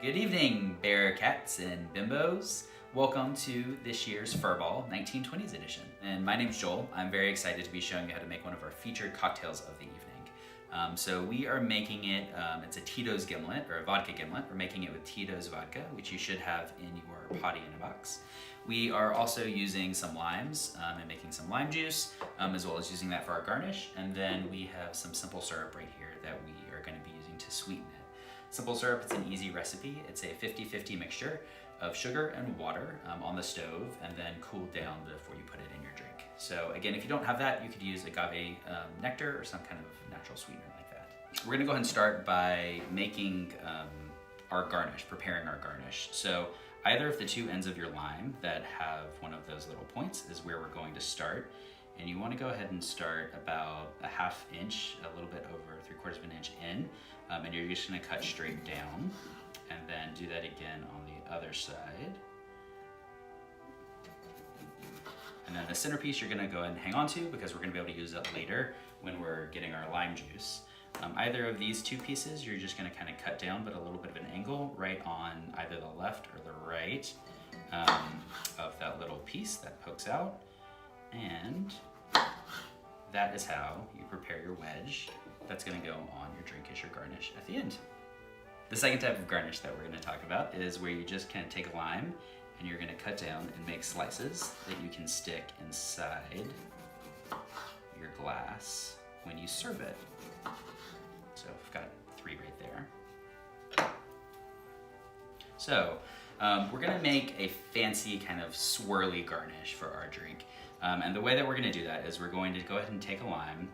Good evening, Bearcats and Bimbos. Welcome to this year's Furball 1920s edition. And my name's Joel. I'm very excited to be showing you how to make one of our featured cocktails of the evening. So we are making it, it's a Tito's gimlet, or a vodka gimlet. We're making it with Tito's vodka, which you should have in your potty in a box. We are also using some limes and making some lime juice, as well as using that for our garnish. And then we have some simple syrup right here that we are going to be using to sweeten it. Simple syrup, it's an easy recipe. It's a 50-50 mixture of sugar and water on the stove and then cooled down before you put it in your drink. So again, if you don't have that, you could use agave nectar or some kind of natural sweetener like that. We're gonna go ahead and start by making our garnish, preparing our garnish. So either of the two ends of your lime that have one of those little points is where we're going to start. And you want to go ahead and start about a ½ inch, a little bit over 3/4 of an inch in, and you're just going to cut straight down, and then do that again on the other side. And then the centerpiece you're going to go ahead and hang on to because we're going to be able to use it later when we're getting our lime juice. Either of these two pieces you're just going to kind of cut down, but a little bit of an angle right on either the left or the right of that little piece that pokes out. And that is how you prepare your wedge that's going to go on your drink as your garnish at the end. The second type of garnish that we're going to talk about is where you just kind of take a lime and you're going to cut down and make slices that you can stick inside your glass when you serve it. So I've got 3 right there. So we're going to make a fancy kind of swirly garnish for our drink. And the way that we're going to do that is we're going to go ahead and take a lime.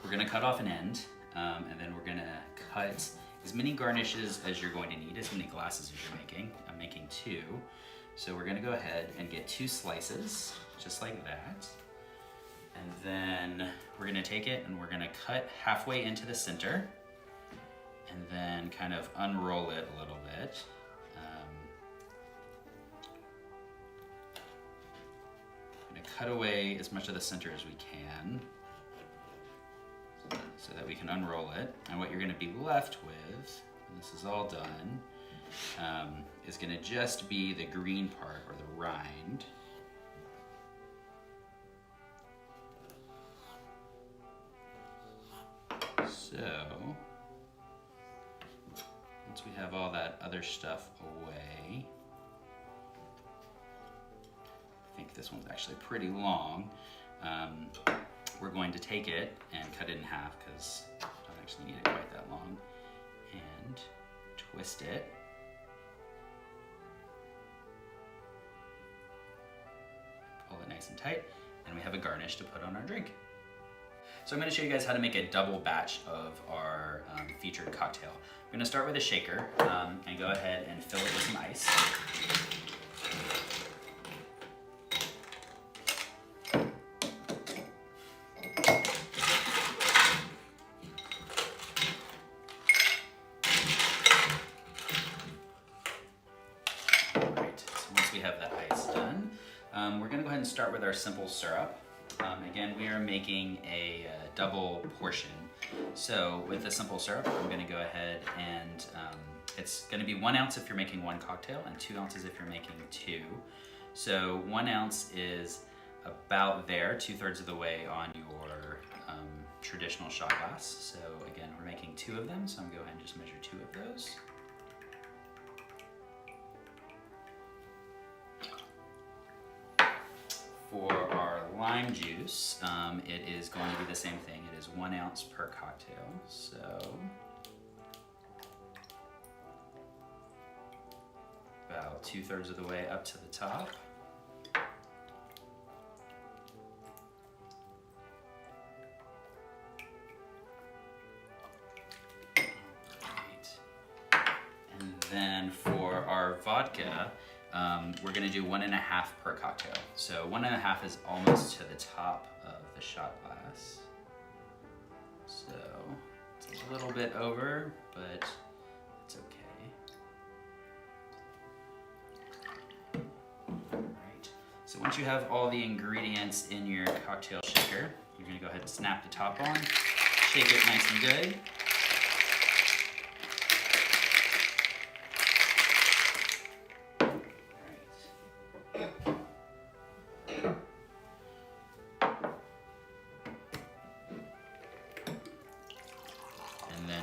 We're going to cut off an end, and then we're going to cut as many garnishes as you're going to need, as many glasses as you're making. I'm making 2. So we're going to go ahead and get 2 slices, just like that. And then we're going to take it and we're going to cut halfway into the center, and then kind of unroll it a little bit. Cut away as much of the center as we can so that we can unroll it. And what you're going to be left with, when this is all done, is going to just be the green part, or the rind. So once we have all that other stuff away, I think this one's actually pretty long. We're going to take it and cut it in half because I don't actually need it quite that long, and twist it. Pull it nice and tight, and we have a garnish to put on our drink. So I'm going to show you guys how to make a double batch of our featured cocktail. I'm going to start with a shaker and go ahead and fill it with some ice. Have that ice done. We're going to go ahead and start with our simple syrup. Again, we are making a double portion. So with the simple syrup, I'm going to go ahead and it's going to be 1 ounce if you're making 1 cocktail and 2 ounces if you're making 2. So 1 ounce is about there, 2/3 of the way on your traditional shot glass. So again, we're making 2 of them, so I'm going to go ahead and just measure 2 of those. For our lime juice, it is going to be the same thing. It is 1 ounce per cocktail. So about 2/3 of the way up to the top. Right. And then for our vodka, we're going to do 1.5 per cocktail. So 1.5 is almost to the top of the shot glass. So it's a little bit over, but it's okay. Alright, so once you have all the ingredients in your cocktail shaker, you're going to go ahead and snap the top on, shake it nice and good.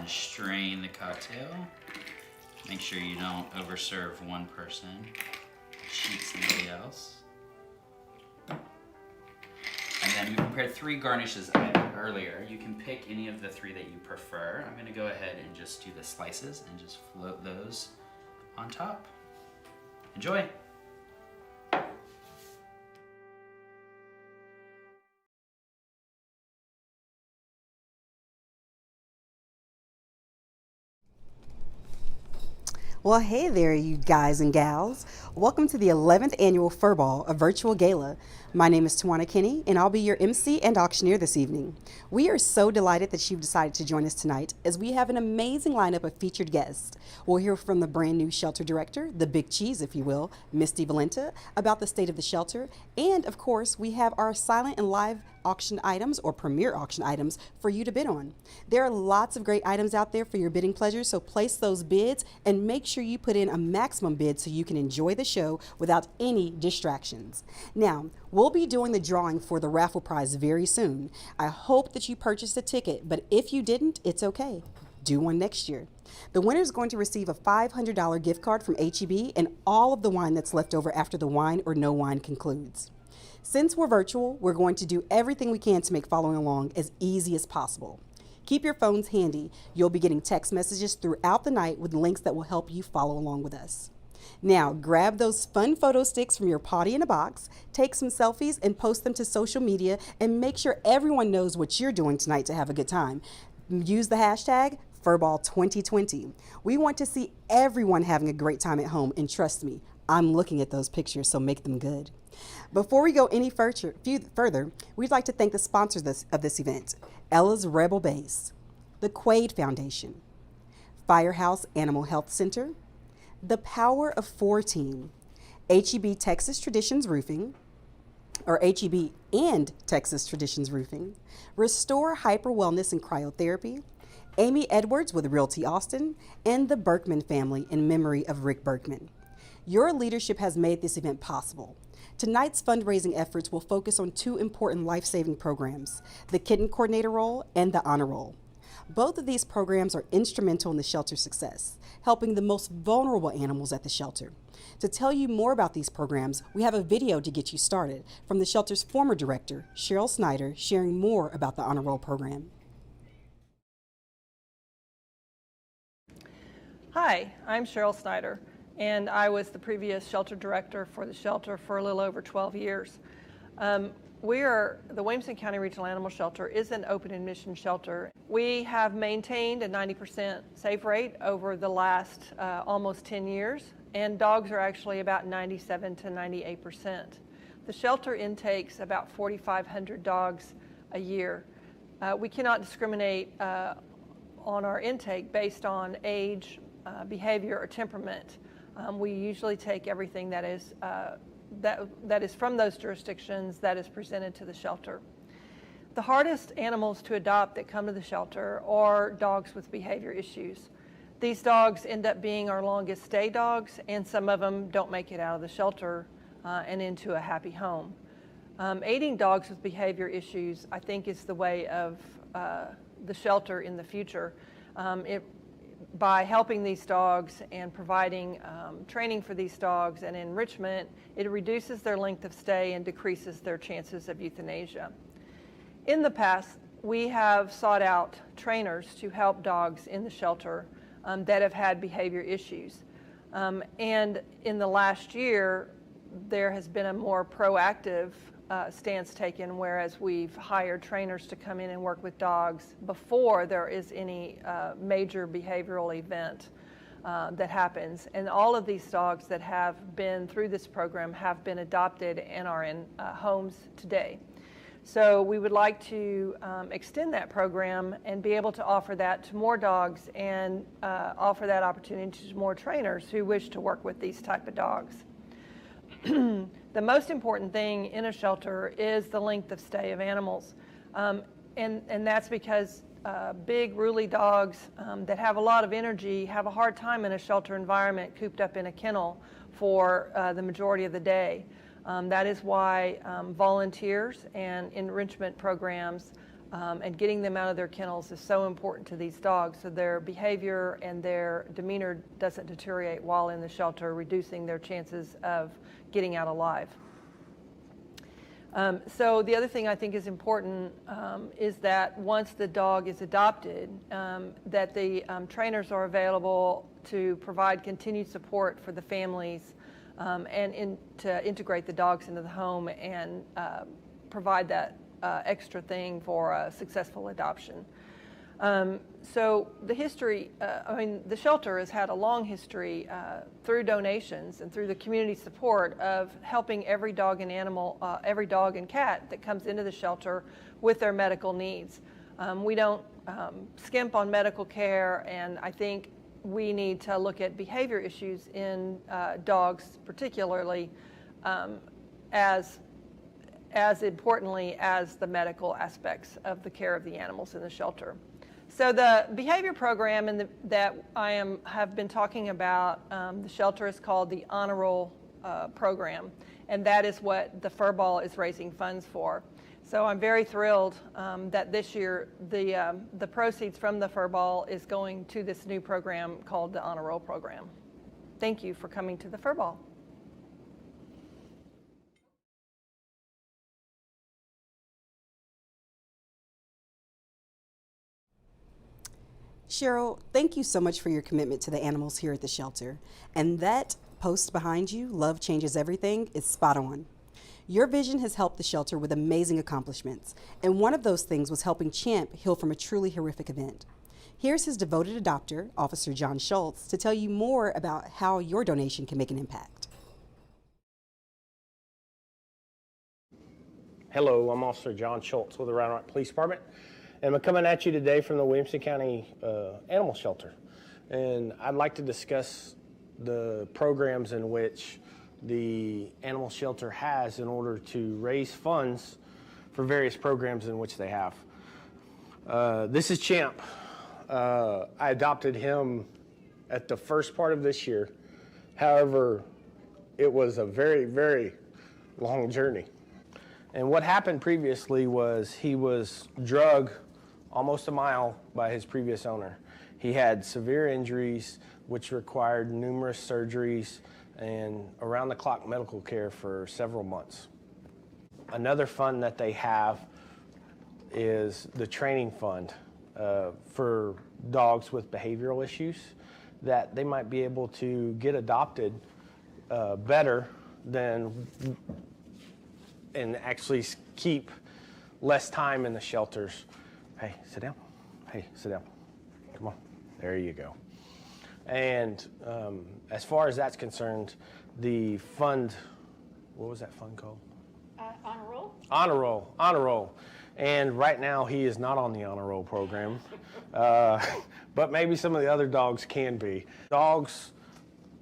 and strain the cocktail. Make sure you don't overserve one person, cheat somebody else. And then we prepared 3 garnishes earlier. You can pick any of the 3 that you prefer. I'm gonna go ahead and just do the slices and just float those on top. Enjoy. Well, hey there, you guys and gals. Welcome to the 11th annual Fur Ball, a virtual gala. My name is Tawana Kinney, and I'll be your MC and auctioneer this evening. We are so delighted that you've decided to join us tonight, as we have an amazing lineup of featured guests. We'll hear from the brand new shelter director, the big cheese, if you will, Misty Valenta, about the state of the shelter. And of course, we have our silent and live auction items or premier auction items for you to bid on. There are lots of great items out there for your bidding pleasure, so place those bids and make sure you put in a maximum bid so you can enjoy the show without any distractions. Now, we'll be doing the drawing for the raffle prize very soon. I hope that you purchased a ticket, but if you didn't, it's okay. Do one next year. The winner is going to receive a $500 gift card from H-E-B and all of the wine that's left over after the wine or no wine concludes. Since we're virtual, we're going to do everything we can to make following along as easy as possible. Keep your phones handy. You'll be getting text messages throughout the night with links that will help you follow along with us. Now, grab those fun photo sticks from your potty in a box, take some selfies, and post them to social media, and make sure everyone knows what you're doing tonight to have a good time. Use the hashtag FurBall2020. We want to see everyone having a great time at home, and trust me, I'm looking at those pictures, so make them good. Before we go any further, we'd like to thank the sponsors of this event: Ella's Rebel Base, the Quaid Foundation, Firehouse Animal Health Center, the Power of 4 Team, H-E-B Texas Traditions Roofing, or H-E-B and Texas Traditions Roofing, Restore Hyper Wellness and Cryotherapy, Amy Edwards with Realty Austin, and the Berkman family in memory of Rick Berkman. Your leadership has made this event possible. Tonight's fundraising efforts will focus on 2 important life-saving programs, the Kitten Coordinator Roll and the Honor Roll. Both of these programs are instrumental in the shelter's success, helping the most vulnerable animals at the shelter. To tell you more about these programs, we have a video to get you started from the shelter's former director, Cheryl Snyder, sharing more about the Honor Roll program. Hi, I'm Cheryl Snyder, and I was the previous shelter director for the shelter for a little over 12 years. The Williamson County Regional Animal Shelter is an open admission shelter. We have maintained a 90% safe rate over the last almost 10 years, and dogs are actually about 97 to 98%. The shelter intakes about 4,500 dogs a year. We cannot discriminate on our intake based on age, behavior, or temperament. We usually take everything that is from those jurisdictions that is presented to the shelter. The hardest animals to adopt that come to the shelter are dogs with behavior issues. These dogs end up being our longest stay dogs, and some of them don't make it out of the shelter and into a happy home. Aiding dogs with behavior issues, I think, is the way of the shelter in the future. By helping these dogs and providing training for these dogs and enrichment, it reduces their length of stay and decreases their chances of euthanasia. In the past, we have sought out trainers to help dogs in the shelter that have had behavior issues. And in the last year, there has been a more proactive stance taken, whereas we've hired trainers to come in and work with dogs before there is any major behavioral event that happens. And all of these dogs that have been through this program have been adopted and are in homes today. So we would like to extend that program and be able to offer that to more dogs and offer that opportunity to more trainers who wish to work with these type of dogs. The most important thing in a shelter is the length of stay of animals. And that's because big, ruly dogs that have a lot of energy have a hard time in a shelter environment cooped up in a kennel for the majority of the day. That is why volunteers and enrichment programs and getting them out of their kennels is so important to these dogs, so their behavior and their demeanor doesn't deteriorate while in the shelter, reducing their chances of getting out alive. So the other thing I think is important is that once the dog is adopted, that the trainers are available to provide continued support for the families and to integrate the dogs into the home and provide that extra thing for a successful adoption. So the history, the shelter has had a long history through donations and through the community support of helping every dog and cat that comes into the shelter with their medical needs. We don't skimp on medical care, and I think we need to look at behavior issues in dogs particularly as importantly as the medical aspects of the care of the animals in the shelter. So the behavior program that I have been talking about, the shelter is called the Honor Roll program, and that is what the Furball is raising funds for. So I'm very thrilled that this year the proceeds from the Furball is going to this new program called the Honor Roll program. Thank you for coming to the Furball. Cheryl, thank you so much for your commitment to the animals here at the shelter. And that post behind you, Love Changes Everything, is spot on. Your vision has helped the shelter with amazing accomplishments, and one of those things was helping Champ heal from a truly horrific event. Here's his devoted adopter, Officer John Schultz, to tell you more about how your donation can make an impact. Hello, I'm Officer John Schultz with the Round Rock Police Department, and I'm coming at you today from the Williamson County Animal Shelter. And I'd like to discuss the programs in which the animal shelter has in order to raise funds for various programs in which they have. This is Champ. I adopted him at the first part of this year. However, it was a very, very long journey. And what happened previously was he was drugged almost a mile by his previous owner. He had severe injuries which required numerous surgeries and around-the-clock medical care for several months. Another fund that they have is the training fund for dogs with behavioral issues that they might be able to get adopted better than and actually keep less time in the shelters. Hey, sit down. Hey, sit down. Come on. There you go. And as far as that's concerned, the fund, what was that fund called? Honor Roll? Honor Roll, Honor Roll. And right now he is not on the Honor Roll program, but maybe some of the other dogs can be. Dogs,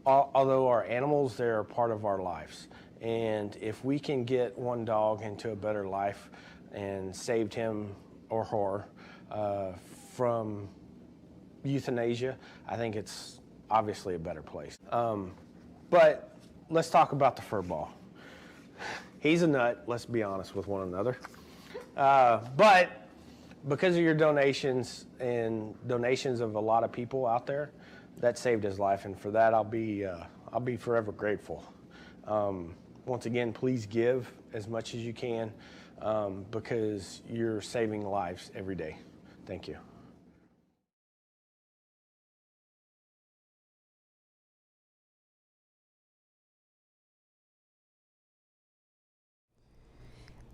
although are animals, they're a part of our lives. And if we can get one dog into a better life and saved him or her from euthanasia, I think it's obviously a better place. But let's talk about the Furball. He's a nut, let's be honest with one another. But because of your donations and donations of a lot of people out there, that saved his life, and for that I'll be forever grateful. Once again, please give as much as you can because you're saving lives every day. Thank you.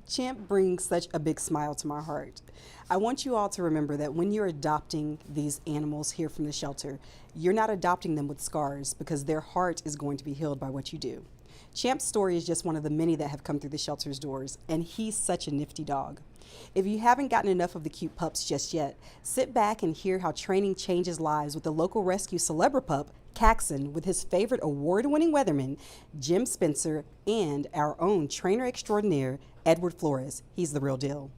Champ brings such a big smile to my heart. I want you all to remember that when you're adopting these animals here from the shelter, you're not adopting them with scars because their heart is going to be healed by what you do. Champ's story is just one of the many that have come through the shelter's doors, and he's such a nifty dog. If you haven't gotten enough of the cute pups just yet, sit back and hear how training changes lives with the local rescue Celebripup, Caxon, with his favorite award-winning weatherman, Jim Spencer, and our own trainer extraordinaire, Edward Flores. He's the real deal.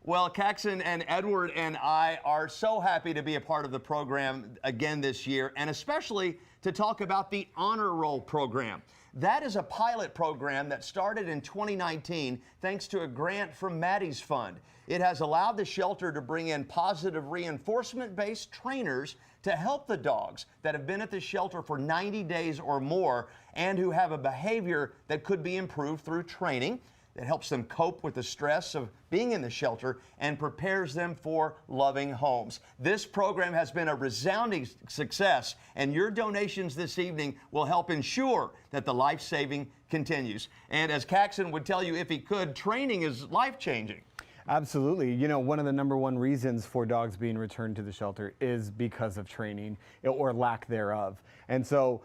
Well, Caxon and Edward and I are so happy to be a part of the program again this year, and especially to talk about the Honor Roll program. That is a pilot program that started in 2019 thanks to a grant from Maddie's Fund. It has allowed the shelter to bring in positive reinforcement-based trainers to help the dogs that have been at the shelter for 90 days or more and who have a behavior that could be improved through training that helps them cope with the stress of being in the shelter and prepares them for loving homes. This program has been a resounding success, and your donations this evening will help ensure that the life-saving continues. And as Caxton would tell you if he could, training is life-changing. Absolutely. You know, one of the #1 reasons for dogs being returned to the shelter is because of training or lack thereof. And so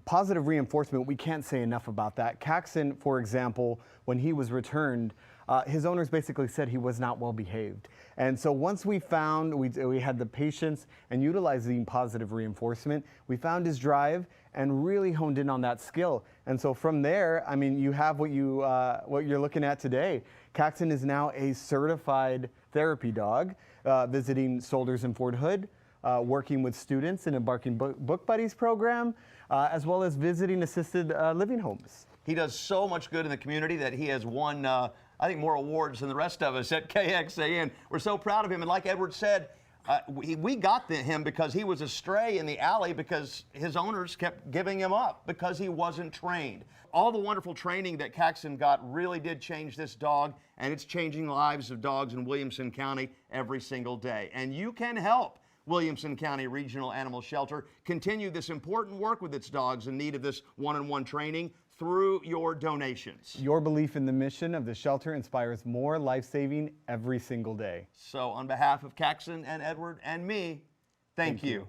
positive reinforcement, we can't say enough about that. Caxton, for example, when he was returned, his owners basically said he was not well behaved. And so once we found, we had the patience and utilizing positive reinforcement, we found his drive and really honed in on that skill. And so from there, I mean, you have what you're looking at today. Caxton is now a certified therapy dog, visiting Soldiers in Fort Hood, working with students in a Barking Book Buddies program, as well as visiting assisted living homes. He does so much good in the community that he has won, I think, more awards than the rest of us at KXAN. We're so proud of him. And like Edward said, we got him because he was a stray in the alley because his owners kept giving him up because he wasn't trained. All the wonderful training that Caxton got really did change this dog, and it's changing the lives of dogs in Williamson County every single day. And you can help Williamson County Regional Animal Shelter continue this important work with its dogs in need of this one-on-one training through your donations. Your belief in the mission of the shelter inspires more life-saving every single day. So on behalf of Caxton and Edward and me, thank you.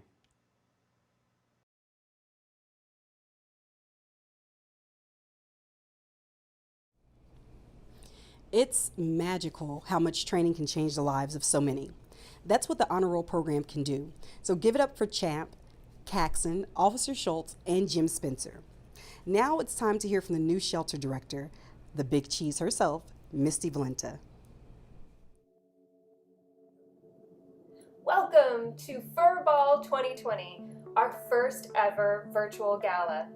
It's magical how much training can change the lives of so many. That's what the Honor Roll program can do. So give it up for Champ, Caxton, Officer Schultz, and Jim Spencer. Now it's time to hear from the new shelter director, the big cheese herself, Misty Valenta. Welcome to Furball 2020, our first ever virtual gala.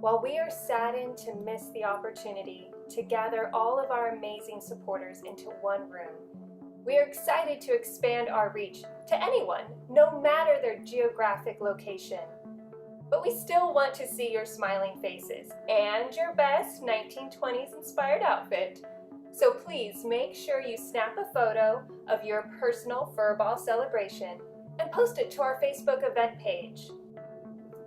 While we are saddened to miss the opportunity to gather all of our amazing supporters into one room, we are excited to expand our reach to anyone, no matter their geographic location. But we still want to see your smiling faces and your best 1920s inspired outfit. So please make sure you snap a photo of your personal Furball celebration and post it to our Facebook event page.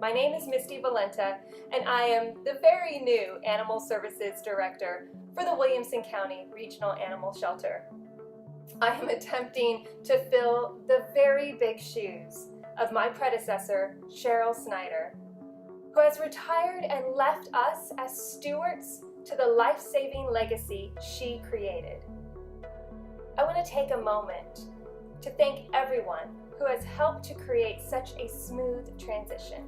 My name is Misty Valenta, and I am the very new Animal Services Director for the Williamson County Regional Animal Shelter. I am attempting to fill the very big shoes of my predecessor, Cheryl Snyder, who has retired and left us as stewards to the life-saving legacy she created. I want to take a moment to thank everyone who has helped to create such a smooth transition.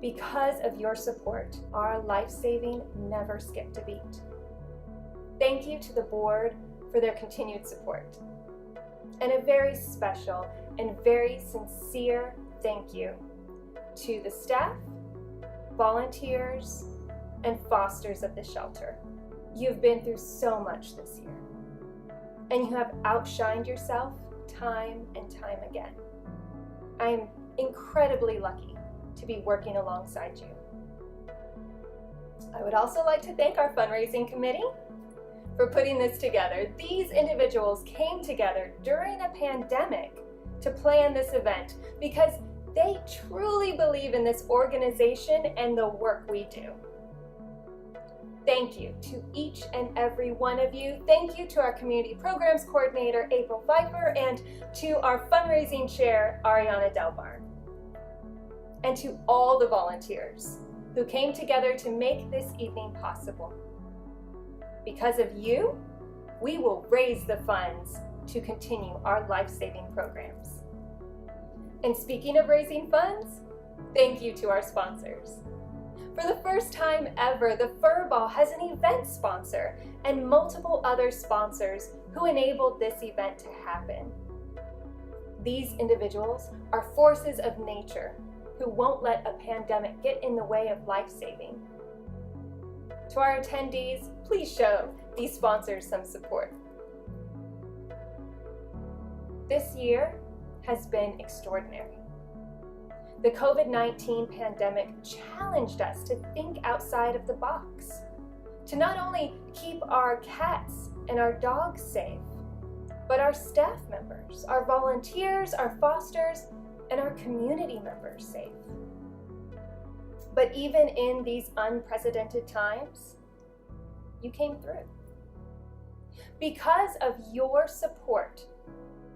Because of your support, our life-saving never skipped a beat. Thank you to the board for their continued support. And a very special and very sincere thank you to the staff, volunteers, and fosters of the shelter. You've been through so much this year, and you have outshined yourself time and time again. I am incredibly lucky to be working alongside you. I would also like to thank our fundraising committee for putting this together. These individuals came together during a pandemic to plan this event because they truly believe in this organization and the work we do. Thank you to each and every one of you. Thank you to our Community Programs Coordinator, April Pfeiffer, and to our fundraising chair, Ariana Delbarn. And to all the volunteers who came together to make this evening possible. Because of you, we will raise the funds to continue our life-saving programs. And speaking of raising funds, thank you to our sponsors. For the first time ever, the Furball has an event sponsor and multiple other sponsors who enabled this event to happen. These individuals are forces of nature who won't let a pandemic get in the way of life-saving. To our attendees, please show these sponsors some support. This year has been extraordinary. The COVID-19 pandemic challenged us to think outside of the box, to not only keep our cats and our dogs safe, but our staff members, our volunteers, our fosters, and our community members safe. But even in these unprecedented times, you came through. Because of your support,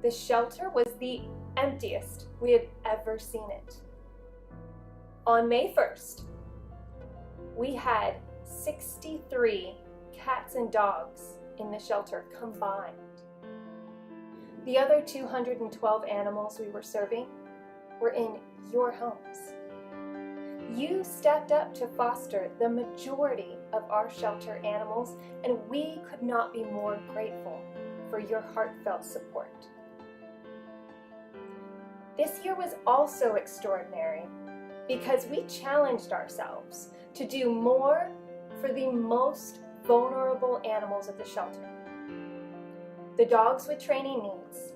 the shelter was the emptiest we had ever seen it. On May 1st, we had 63 cats and dogs in the shelter combined. The other 212 animals we were serving were in your homes. You stepped up to foster the majority of our shelter animals, and we could not be more grateful for your heartfelt support. This year was also extraordinary because we challenged ourselves to do more for the most vulnerable animals of the shelter. The dogs with training needs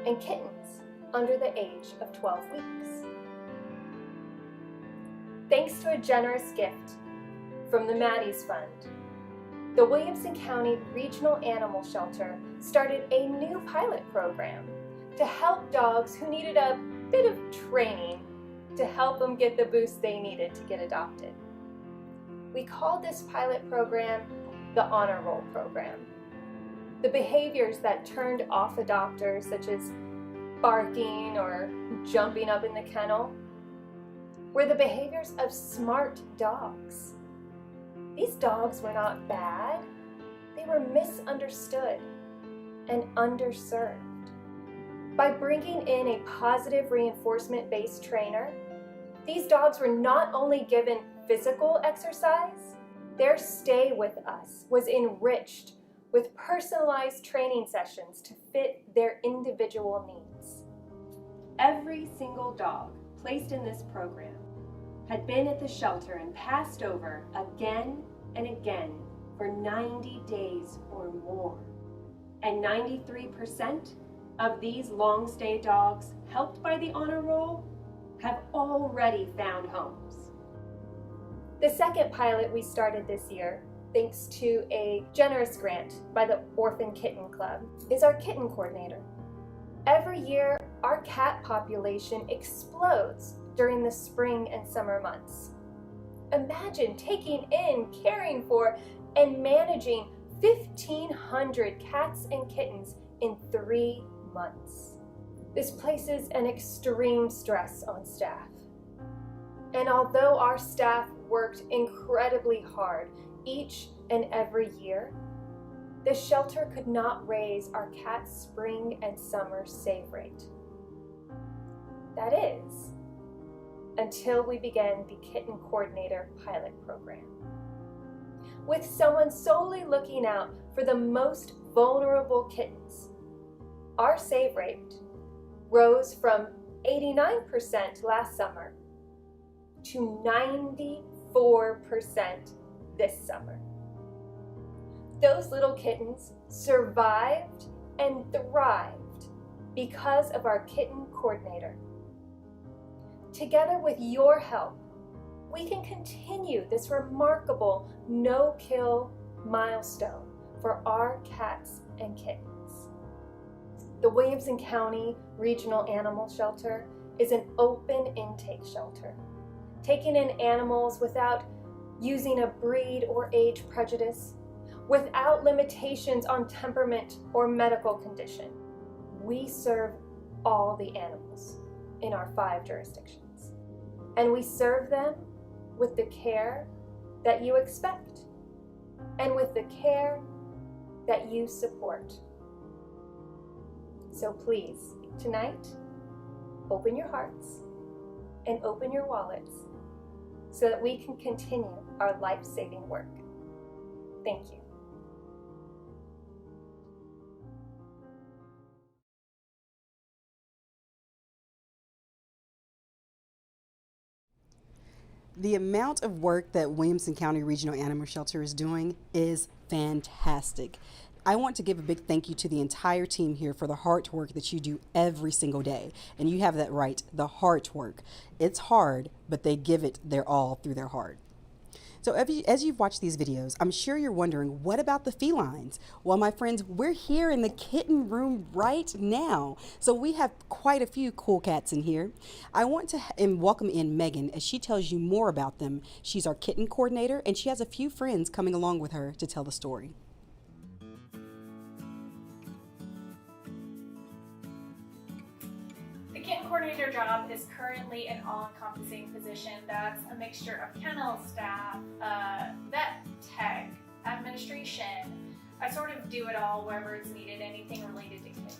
and kittens under the age of 12 weeks. Thanks to a generous gift from the Maddie's Fund, the Williamson County Regional Animal Shelter started a new pilot program to help dogs who needed a bit of training to help them get the boost they needed to get adopted. We called this pilot program the Honor Roll Program. The behaviors that turned off adopters, such as barking or jumping up in the kennel, were the behaviors of smart dogs. These dogs were not bad, they were misunderstood and underserved. By bringing in a positive reinforcement-based trainer, these dogs were not only given physical exercise, their stay with us was enriched with personalized training sessions to fit their individual needs. Every single dog placed in this program had been at the shelter and passed over again and again for 90 days or more. And 93% of these long-stay dogs helped by the Honor Roll have already found homes. The second pilot we started this year, thanks to a generous grant by the Orphan Kitten Club, is our kitten coordinator. Every year, our cat population explodes during the spring and summer months. Imagine taking in, caring for, and managing 1,500 cats and kittens in 3 months. This places an extreme stress on staff. And although our staff worked incredibly hard each and every year, the shelter could not raise our cat spring and summer save rate. That is, until we began the Kitten Coordinator pilot program. With someone solely looking out for the most vulnerable kittens, our save rate rose from 89% last summer to 94% this summer. Those little kittens survived and thrived because of our kitten coordinator. Together with your help, we can continue this remarkable no-kill milestone for our cats and kittens. The Williamson County Regional Animal Shelter is an open intake shelter, taking in animals without using a breed or age prejudice, without limitations on temperament or medical condition. We serve all the animals in our 5 jurisdictions, and we serve them with the care that you expect and with the care that you support. So please, tonight, open your hearts and open your wallets so that we can continue our life-saving work. Thank you. The amount of work that Williamson County Regional Animal Shelter is doing is fantastic. I want to give a big thank you to the entire team here for the hard work that you do every single day. And you have that right, the hard work. It's hard, but they give it their all through their heart. So as you've watched these videos, I'm sure you're wondering, what about the felines? Well, my friends, we're here in the kitten room right now. So we have quite a few cool cats in here. I want to welcome in Megan as she tells you more about them. She's our kitten coordinator, and she has a few friends coming along with her to tell the story. The kitten coordinator job is currently an all-encompassing position that's a mixture of kennel staff, vet tech, administration. I sort of do it all wherever it's needed, anything related to kids.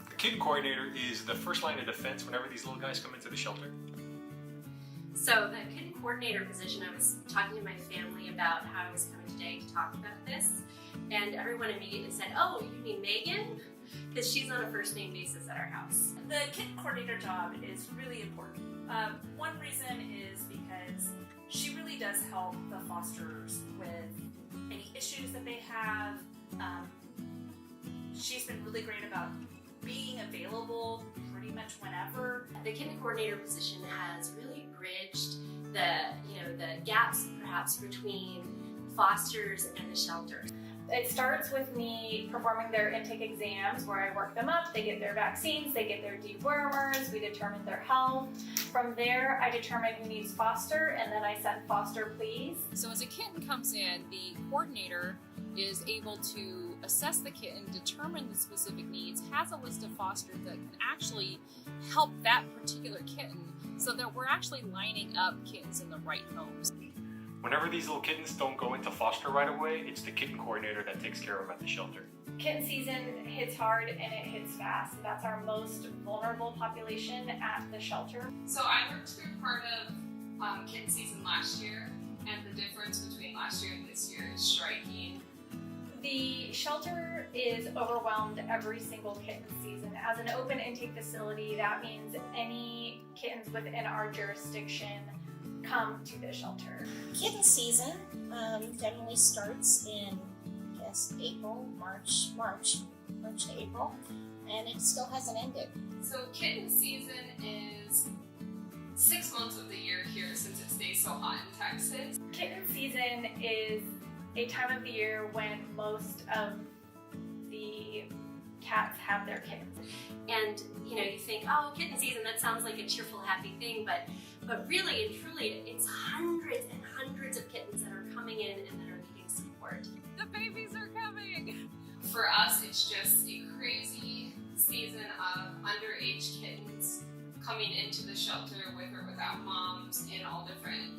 The kitten coordinator is the first line of defense whenever these little guys come into the shelter. So the kitten coordinator position, I was talking to my family about how I was coming today to talk about this, and everyone immediately said, "Oh, you mean Megan?" Because she's on a first name basis at our house. The kitten coordinator job is really important. One reason is because she really does help the fosterers with any issues that they have. She's been really great about being available pretty much whenever. The kitten coordinator position has really bridged the gaps perhaps between fosters and the shelter. It starts with me performing their intake exams where I work them up, they get their vaccines, they get their dewormers, we determine their health. From there, I determine who needs foster, and then I send foster pleas. So as a kitten comes in, the coordinator is able to assess the kitten, determine the specific needs, has a list of fosters that can actually help that particular kitten so that we're actually lining up kittens in the right homes. Whenever these little kittens don't go into foster right away, it's the kitten coordinator that takes care of them at the shelter. Kitten season hits hard and it hits fast. That's our most vulnerable population at the shelter. So I worked through part of kitten season last year, and the difference between last year and this year is striking. The shelter is overwhelmed every single kitten season. As an open intake facility, that means any kittens within our jurisdiction come to the shelter. Kitten season generally starts in, I guess, April, March to April, and it still hasn't ended. So kitten season is 6 months of the year here since it stays so hot in Texas. Kitten season is a time of the year when most of the cats have their kittens. And you think, oh, kitten season, that sounds like a cheerful, happy thing, but really and truly, it's hundreds and hundreds of kittens that are coming in and that are needing support. The babies are coming! For us, it's just a crazy season of underage kittens coming into the shelter with or without moms in all different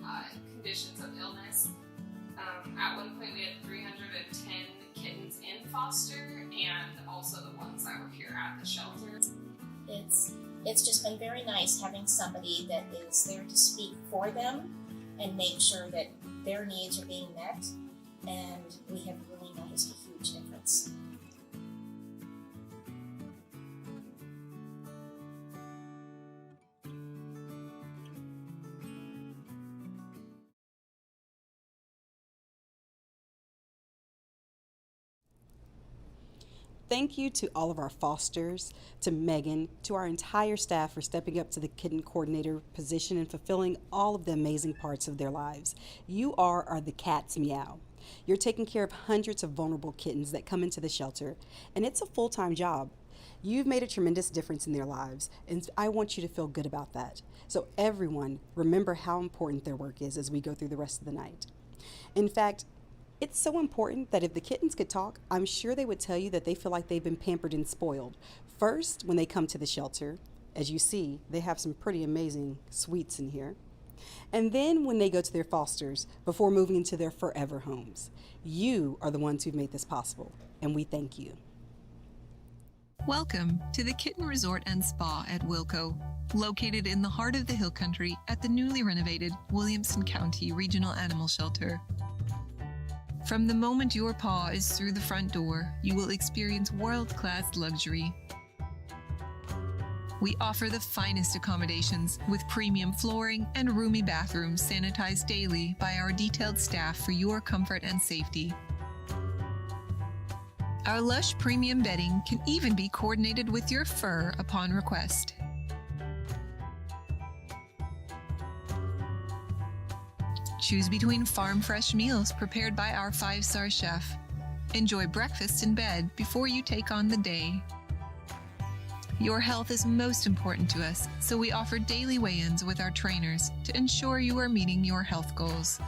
conditions of illness. At one point, we had 310 kittens in foster, and also the ones that were here at the shelter. It's just been very nice having somebody that is there to speak for them and make sure that their needs are being met, and we have really noticed a huge difference. Thank you to all of our fosters, to Megan, to our entire staff for stepping up to the kitten coordinator position and fulfilling all of the amazing parts of their lives. You are the cat's meow. You're taking care of hundreds of vulnerable kittens that come into the shelter, and it's a full-time job. You've made a tremendous difference in their lives, and I want you to feel good about that. So everyone, remember how important their work is as we go through the rest of the night. In fact, it's so important that if the kittens could talk, I'm sure they would tell you that they feel like they've been pampered and spoiled. First, when they come to the shelter, as you see, they have some pretty amazing sweets in here. And then when they go to their fosters before moving into their forever homes. You are the ones who've made this possible, and we thank you. Welcome to the Kitten Resort and Spa at Wilco, located in the heart of the Hill Country at the newly renovated Williamson County Regional Animal Shelter. From the moment your paw is through the front door, you will experience world-class luxury. We offer the finest accommodations with premium flooring and roomy bathrooms sanitized daily by our detailed staff for your comfort and safety. Our lush premium bedding can even be coordinated with your fur upon request. Choose between farm-fresh meals prepared by our 5-star chef. Enjoy breakfast in bed before you take on the day. Your health is most important to us, so we offer daily weigh-ins with our trainers to ensure you are meeting your health goals.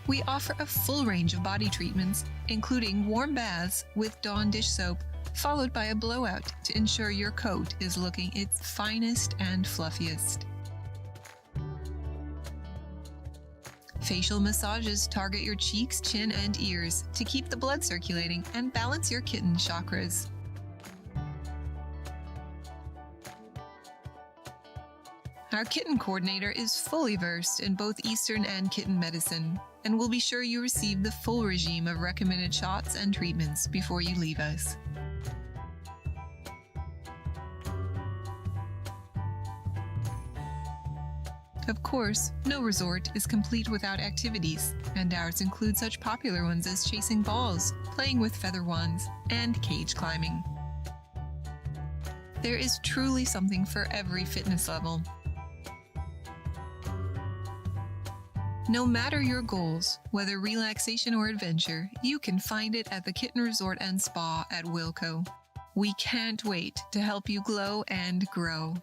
We offer a full range of body treatments, including warm baths with Dawn dish soap, followed by a blowout to ensure your coat is looking its finest and fluffiest. Facial massages target your cheeks, chin, and ears to keep the blood circulating and balance your kitten chakras. Our kitten coordinator is fully versed in both Eastern and kitten medicine, and will be sure you receive the full regime of recommended shots and treatments before you leave us. Of course, no resort is complete without activities, and ours include such popular ones as chasing balls, playing with feather wands, and cage climbing. There is truly something for every fitness level. No matter your goals, whether relaxation or adventure, you can find it at the Kitten Resort and Spa at Wilco. We can't wait to help you glow and grow.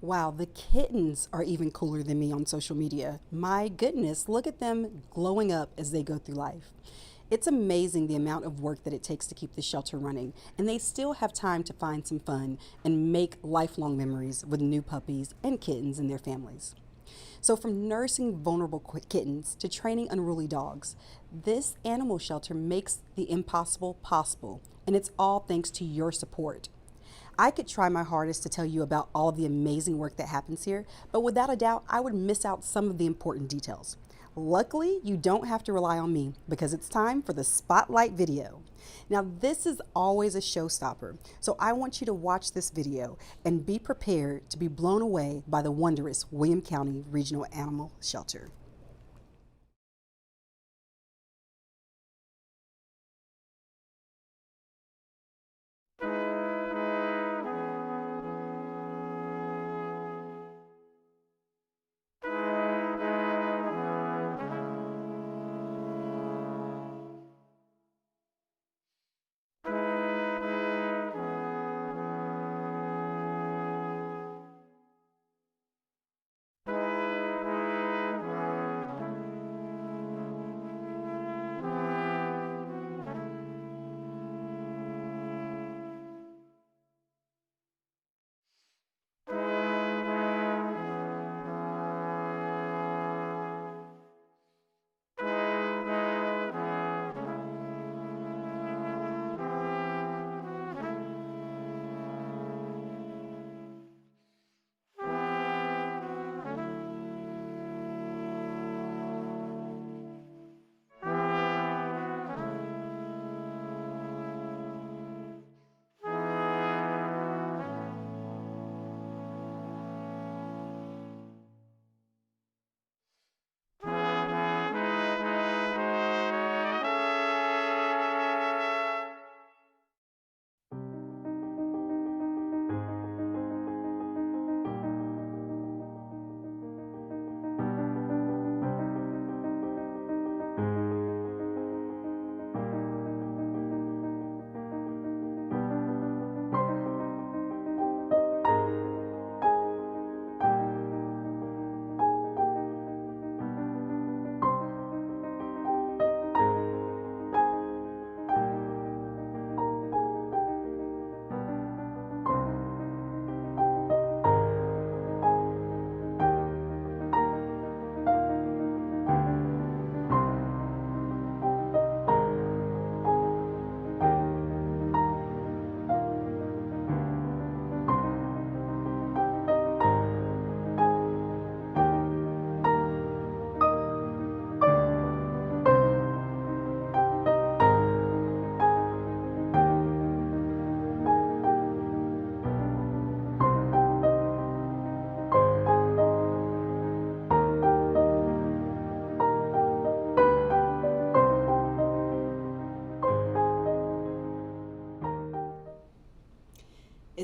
Wow, the kittens are even cooler than me on social media. My goodness, look at them glowing up as they go through life. It's amazing the amount of work that it takes to keep the shelter running, and they still have time to find some fun and make lifelong memories with new puppies and kittens and their families. So from nursing vulnerable kittens to training unruly dogs, this animal shelter makes the impossible possible, and it's all thanks to your support. I could try my hardest to tell you about all of the amazing work that happens here, but without a doubt, I would miss out some of the important details. Luckily, you don't have to rely on me because it's time for the spotlight video. Now, this is always a showstopper, so I want you to watch this video and be prepared to be blown away by the wondrous William County Regional Animal Shelter.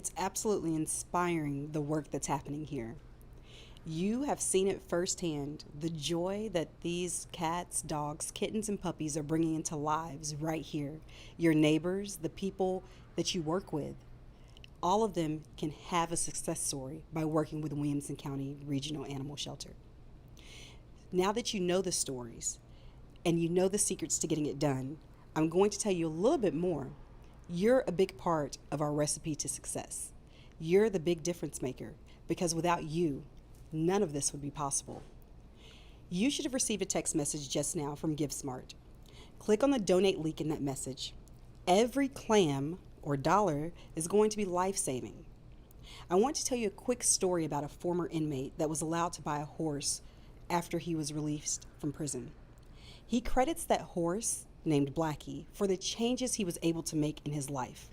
it's absolutely inspiring the work that's happening here. You have seen it firsthand, the joy that these cats, dogs, kittens, and puppies are bringing into lives right here. Your neighbors, the people that you work with, all of them can have a success story by working with Williamson County Regional Animal Shelter. Now that you know the stories and you know the secrets to getting it done, I'm going to tell you a little bit more. You're a big part of our recipe to success. You're the big difference maker, because without you, none of this would be possible. You should have received a text message just now from GiveSmart. Click on the donate link in that message. Every clam or dollar is going to be life-saving. I want to tell you a quick story about a former inmate that was allowed to buy a horse after he was released from prison. He credits that horse, named Blackie, for the changes he was able to make in his life.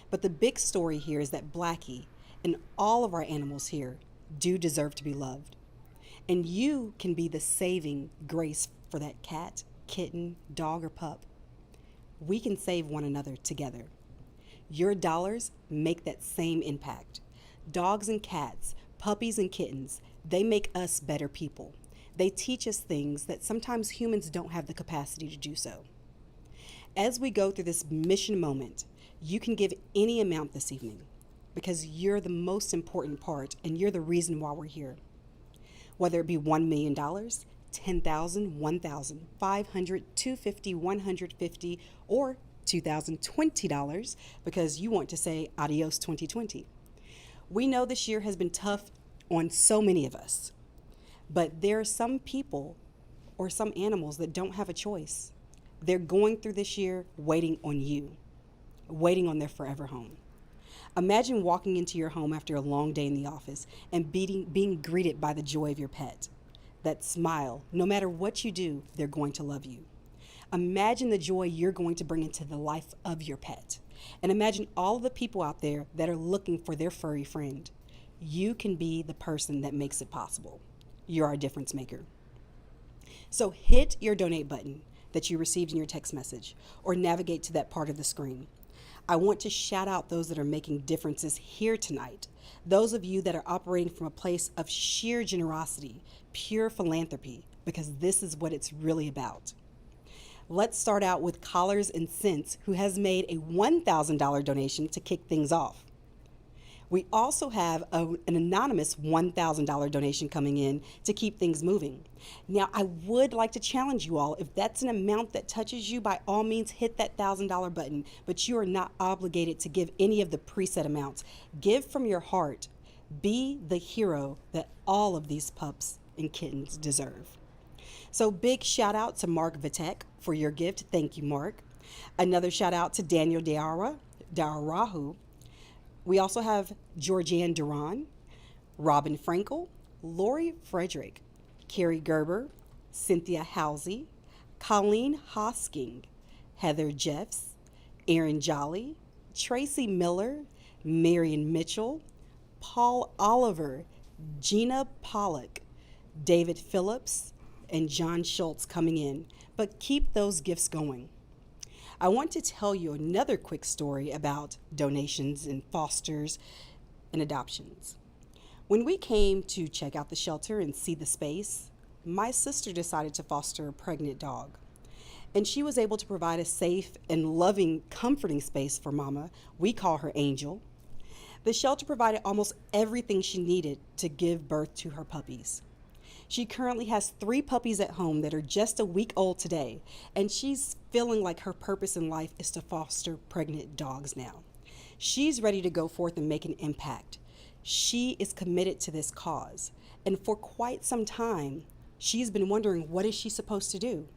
But the big story here is that Blackie and all of our animals here do deserve to be loved. And you can be the saving grace for that cat, kitten, dog, or pup. We can save one another together. Your dollars make that same impact. Dogs and cats, puppies and kittens, they make us better people. They teach us things that sometimes humans don't have the capacity to do so. As we go through this mission moment, you can give any amount this evening, because you're the most important part and you're the reason why we're here. Whether it be $1 million, $10,000, $1,000, $500, $250, $150, or $2,020 because you want to say adios 2020. We know this year has been tough on so many of us, but there are some people or some animals that don't have a choice. They're going through this year waiting on you, waiting on their forever home. Imagine walking into your home after a long day in the office and being greeted by the joy of your pet. That smile, no matter what you do, they're going to love you. Imagine the joy you're going to bring into the life of your pet. And imagine all of the people out there that are looking for their furry friend. You can be the person that makes it possible. You're our difference maker. So hit your donate button that you received in your text message, or navigate to that part of the screen. I want to shout out those that are making differences here tonight. Those of you that are operating from a place of sheer generosity, pure philanthropy, because this is what it's really about. Let's start out with Collars and Cents, who has made a $1,000 donation to kick things off. We also have an anonymous $1,000 donation coming in to keep things moving. Now, I would like to challenge you all, if that's an amount that touches you, by all means hit that $1,000 button, but you are not obligated to give any of the preset amounts. Give from your heart. Be the hero that all of these pups and kittens deserve. So big shout out to Mark Vitek for your gift. Thank you, Mark. Another shout out to Daniel Darahu. We also have Georgianne Duran, Robin Frankel, Lori Frederick, Carrie Gerber, Cynthia Halsey, Colleen Hosking, Heather Jeffs, Aaron Jolly, Tracy Miller, Marion Mitchell, Paul Oliver, Gina Pollock, David Phillips, and John Schultz coming in. But keep those gifts going. I want to tell you another quick story about donations and fosters and adoptions. When we came to check out the shelter and see the space, my sister decided to foster a pregnant dog. And she was able to provide a safe and loving, comforting space for Mama. We call her Angel. The shelter provided almost everything she needed to give birth to her puppies. She currently has 3 puppies at home that are just a week old today, and she's feeling like her purpose in life is to foster pregnant dogs now. She's ready to go forth and make an impact. She is committed to this cause, and for quite some time, she's been wondering, what is she supposed to do?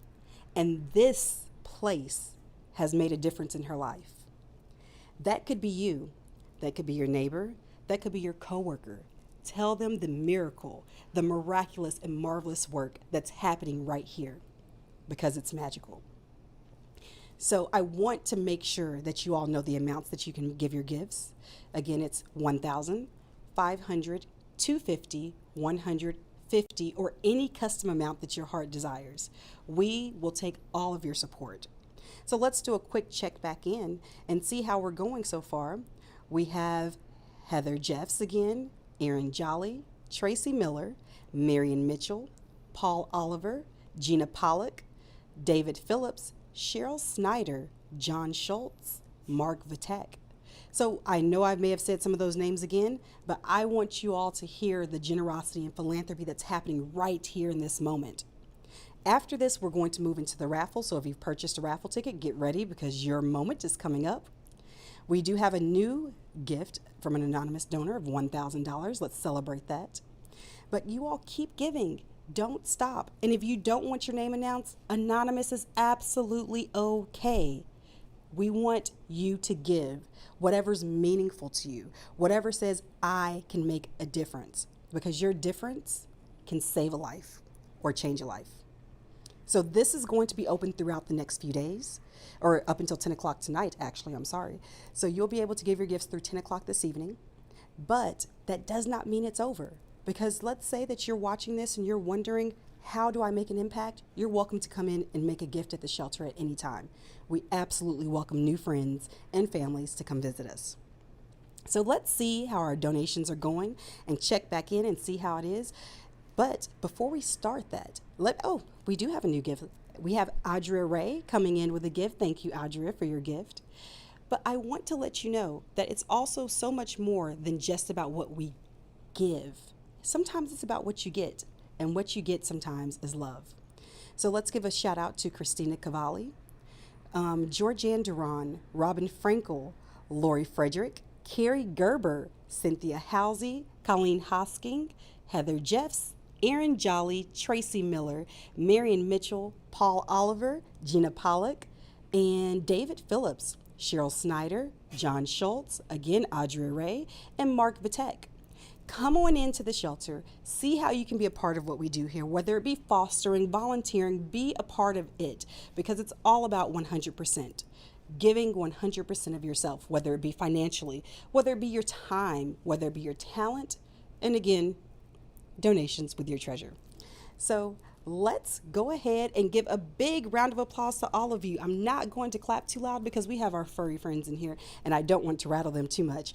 And this place has made a difference in her life. That could be you. That could be your neighbor. That could be your coworker. Tell them the miracle, the miraculous and marvelous work that's happening right here, because it's magical. So I want to make sure that you all know the amounts that you can give your gifts. Again, it's $1,000, $500, $250, $150, or any custom amount that your heart desires. We will take all of your support. So let's do a quick check back in and see how we're going so far. We have Heather Jeffs again, Erin Jolly, Tracy Miller, Marion Mitchell, Paul Oliver, Gina Pollock, David Phillips, Cheryl Snyder, John Schultz, Mark Vitek. So I know I may have said some of those names again, but I want you all to hear the generosity and philanthropy that's happening right here in this moment. After this, we're going to move into the raffle. So if you've purchased a raffle ticket, get ready because your moment is coming up. We do have a new gift from an anonymous donor of $1,000. Let's celebrate that. But you all keep giving. Don't stop. And if you don't want your name announced, anonymous is absolutely okay. We want you to give whatever's meaningful to you, whatever says I can make a difference, because your difference can save a life or change a life. So this is going to be open throughout the next few days, or up until 10 o'clock tonight, actually, I'm sorry. So you'll be able to give your gifts through 10 o'clock this evening, but that does not mean it's over. Because let's say that you're watching this and you're wondering, how do I make an impact? You're welcome to come in and make a gift at the shelter at any time. We absolutely welcome new friends and families to come visit us. So let's see how our donations are going and check back in and see how it is. But before we start that, we do have a new gift. We have Audrey Ray coming in with a gift. Thank you, Audrey, for your gift. But I want to let you know that it's also so much more than just about what we give. Sometimes it's about what you get, and what you get sometimes is love. So let's give a shout out to Christina Cavalli, Georgianne Duran, Robin Frankel, Lori Frederick, Carrie Gerber, Cynthia Halsey, Colleen Hosking, Heather Jeffs, Erin Jolly, Tracy Miller, Marion Mitchell, Paul Oliver, Gina Pollock, and David Phillips, Cheryl Snyder, John Schultz, again Audrey Ray, and Mark Vitek. Come on into the shelter, see how you can be a part of what we do here, whether it be fostering, volunteering, be a part of it, because it's all about 100%. Giving 100% of yourself, whether it be financially, whether it be your time, whether it be your talent, and again, donations with your treasure. So let's go ahead and give a big round of applause to all of you. I'm not going to clap too loud because we have our furry friends in here and I don't want to rattle them too much,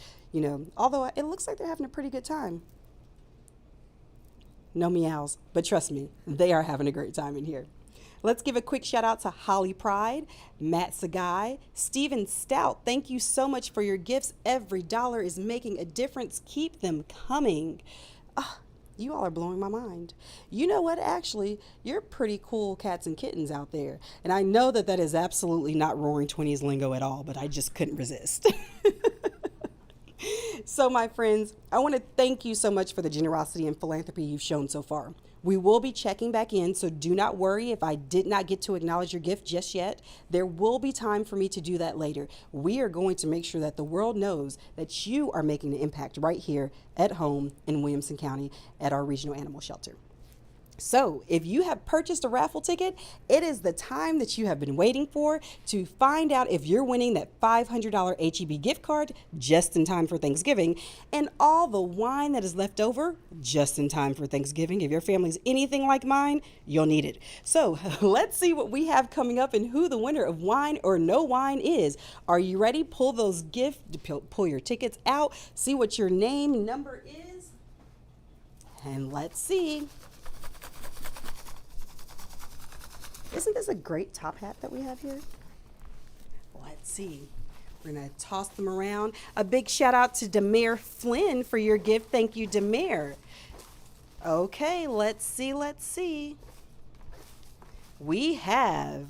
although it looks like they're having a pretty good time. No meows, but trust me, they are having a great time in here. Let's give a quick shout out to Holly Pride, Matt Sagai, Stephen Stout. Thank you so much for your gifts. Every dollar is making a difference. Keep them coming. You all are blowing my mind. You know what? Actually, you're pretty cool cats and kittens out there. And I know that that is absolutely not Roaring Twenties lingo at all, but I just couldn't resist. So my friends, I want to thank you so much for the generosity and philanthropy you've shown so far. We will be checking back in, so do not worry if I did not get to acknowledge your gift just yet. There will be time for me to do that later. We are going to make sure that the world knows that you are making an impact right here at home in Williamson County at our regional animal shelter. So if you have purchased a raffle ticket, it is the time that you have been waiting for to find out if you're winning that $500 HEB gift card just in time for Thanksgiving and all the wine that is left over just in time for Thanksgiving. If your family's anything like mine, you'll need it. So let's see what we have coming up and who the winner of Wine or No Wine is. Are you ready? Pull those pull your tickets out, see what your name number is, and let's see. Isn't this a great top hat that we have here? Let's see. We're going to toss them around. A big shout out to Demare Flynn for your gift. Thank you, Demare. Okay, let's see. We have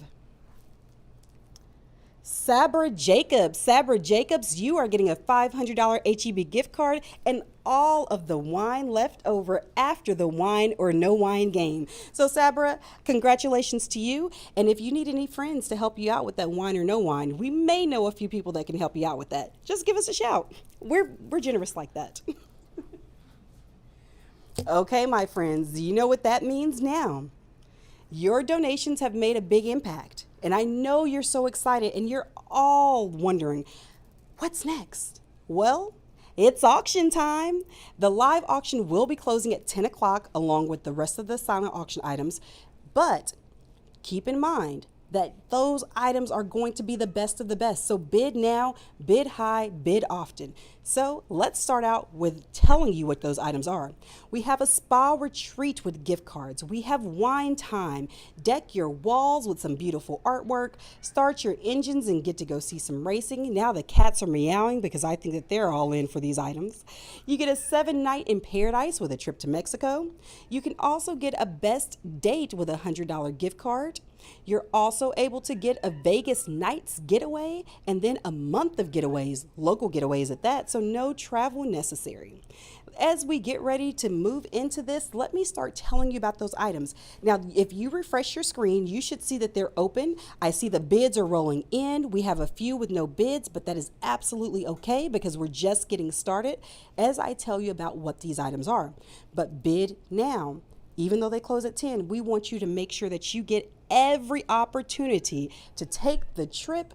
Sabra Jacobs. Sabra Jacobs, you are getting a $500 HEB gift card and all of the wine left over after the Wine or No Wine game. So Sabra, congratulations to you. And if you need any friends to help you out with that Wine or No Wine, we may know a few people that can help you out with that. Just give us a shout. We're generous like that. Okay, my friends, you know what that means now. Your donations have made a big impact. And I know you're so excited and you're all wondering, what's next? Well, it's auction time. The live auction will be closing at 10 o'clock along with the rest of the silent auction items. But keep in mind, that those items are going to be the best of the best. So bid now, bid high, bid often. So let's start out with telling you what those items are. We have a spa retreat with gift cards. We have wine time. Deck your walls with some beautiful artwork. Start your engines and get to go see some racing. Now the cats are meowing because I think that they're all in for these items. You get a 7-night in paradise with a trip to Mexico. You can also get a best date with a $100 gift card. You're also able to get a Vegas nights getaway and then a month of getaways, local getaways at that, so no travel necessary. As we get ready to move into this, let me start telling you about those items. Now, if you refresh your screen, you should see that they're open. I see the bids are rolling in. We have a few with no bids, but that is absolutely okay because we're just getting started as I tell you about what these items are. But bid now. Even though they close at 10, we want you to make sure that you get every opportunity to take the trip,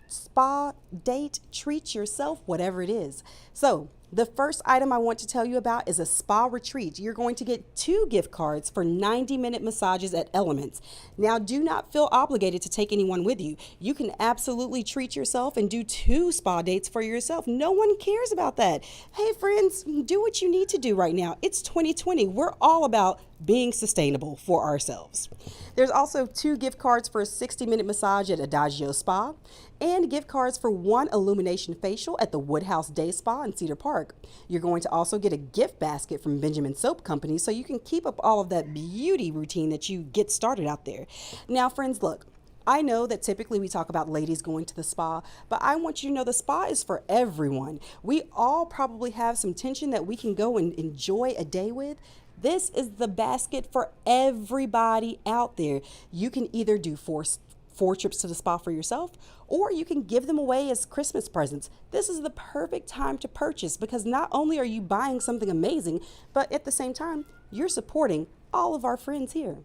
spa, date, treat yourself, whatever it is. So the first item I want to tell you about is a spa retreat. You're going to get 2 gift cards for 90-minute massages at Elements. Now, do not feel obligated to take anyone with you. You can absolutely treat yourself and do 2 spa dates for yourself. No one cares about that. Hey, friends, do what you need to do right now. It's 2020. We're all about being sustainable for ourselves. There's also 2 gift cards for a 60-minute massage at Adagio Spa and gift cards for 1 illumination facial at the Woodhouse Day Spa in Cedar Park. You're going to also get a gift basket from Benjamin Soap Company so you can keep up all of that beauty routine that you get started out there. Now, friends, look, I know that typically we talk about ladies going to the spa, but I want you to know the spa is for everyone. We all probably have some tension that we can go and enjoy a day with. This is the basket for everybody out there. You can either do four trips to the spa for yourself, or you can give them away as Christmas presents. This is the perfect time to purchase because not only are you buying something amazing, but at the same time, you're supporting all of our friends here.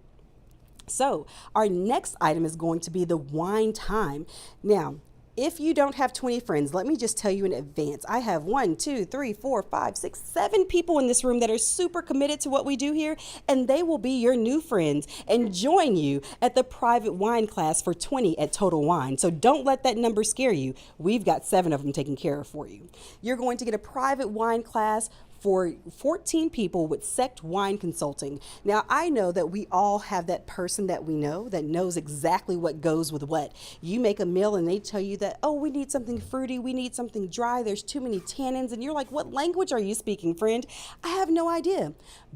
So our next item is going to be the wine time. Now, if you don't have 20 friends, let me just tell you in advance. I have 1, 2, 3, 4, 5, 6, 7 people in this room that are super committed to what we do here, and they will be your new friends and join you at the private wine class for 20 at Total Wine. So don't let that number scare you. We've got 7 of them taken care of for you. You're going to get a private wine class for 14 people with Sect Wine Consulting. Now, I know that we all have that person that we know that knows exactly what goes with what. You make a meal and they tell you that, oh, we need something fruity, we need something dry, there's too many tannins, and you're like, what language are you speaking, friend? I have no idea.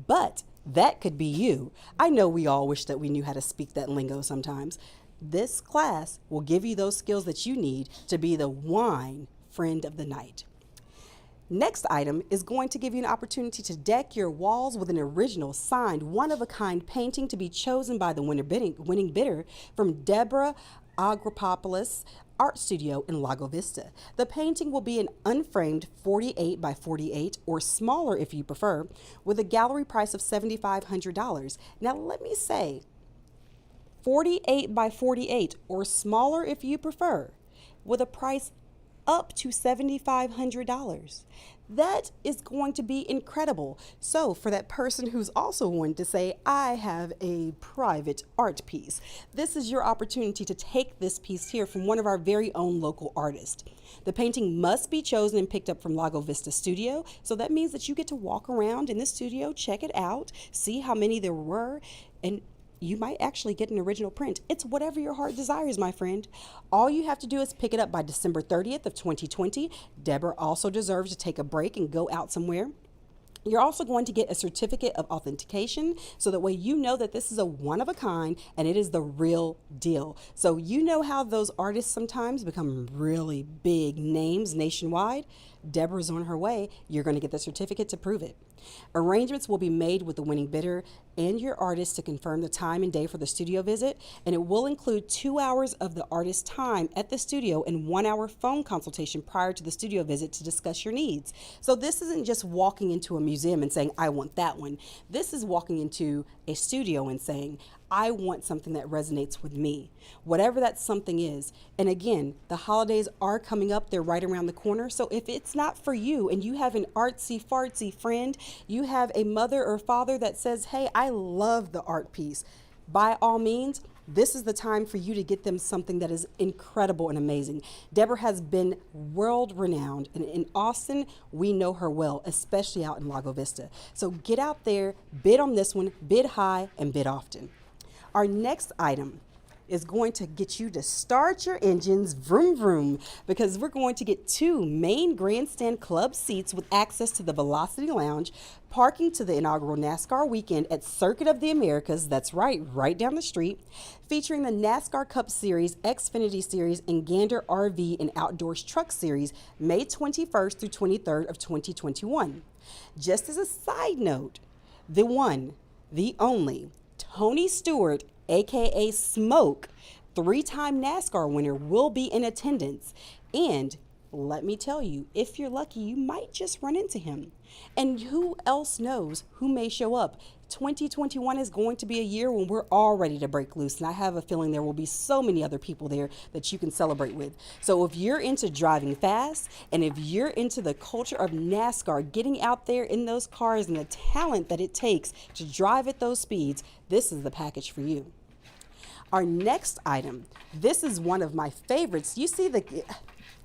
But that could be you. I know we all wish that we knew how to speak that lingo sometimes. This class will give you those skills that you need to be the wine friend of the night. Next item is going to give you an opportunity to deck your walls with an original signed one-of-a-kind painting to be chosen by the winning bidder from Deborah Agropopoulos Art Studio in Lago Vista. The painting will be an unframed 48 by 48 or smaller if you prefer, with a gallery price of $7,500. Now let me say 48 by 48 or smaller if you prefer, with a price up to $7,500. That is going to be incredible. So for that person who's also wanting to say, I have a private art piece, this is your opportunity to take this piece here from one of our very own local artists. The painting must be chosen and picked up from Lago Vista Studio. So that means that you get to walk around in the studio, check it out, see how many there were, and you might actually get an original print. It's whatever your heart desires, my friend. All you have to do is pick it up by December 30th of 2020. Deborah also deserves to take a break and go out somewhere. You're also going to get a certificate of authentication so that way you know that this is a one-of-a-kind and it is the real deal. So you know how those artists sometimes become really big names nationwide? Deborah's on her way. You're going to get the certificate to prove it. Arrangements will be made with the winning bidder and your artist to confirm the time and day for the studio visit, and it will include 2 hours of the artist's time at the studio and 1 hour phone consultation prior to the studio visit to discuss your needs. So this isn't just walking into a museum and saying, I want that one. This is walking into a studio and saying, I want something that resonates with me, whatever that something is. And again, the holidays are coming up. They're right around the corner. So if it's not for you and you have an artsy fartsy friend, you have a mother or father that says, hey, I love the art piece, by all means, This is the time for you to get them something that is incredible and amazing. Deborah has been world renowned, and in Austin, we know her well, especially out in Lago Vista. So get out there, bid on this one, bid high, and bid often. Our next item is going to get you to start your engines vroom vroom, because we're going to get 2 main grandstand club seats with access to the Velocity Lounge, parking to the inaugural NASCAR weekend at Circuit of the Americas, that's right down the street, featuring the NASCAR Cup Series, Xfinity Series, and Gander RV and Outdoors Truck Series, May 21st through 23rd of 2021. Just as a side note, the one, the only, Tony Stewart, aka Smoke, 3-time NASCAR winner, will be in attendance. And let me tell you, if you're lucky, you might just run into him. And who else knows who may show up? 2021 is going to be a year when we're all ready to break loose, and I have a feeling there will be so many other people there that you can celebrate with. So if you're into driving fast, and if you're into the culture of NASCAR, getting out there in those cars and the talent that it takes to drive at those speeds, this is the package for you. Our next item, this is one of my favorites. You see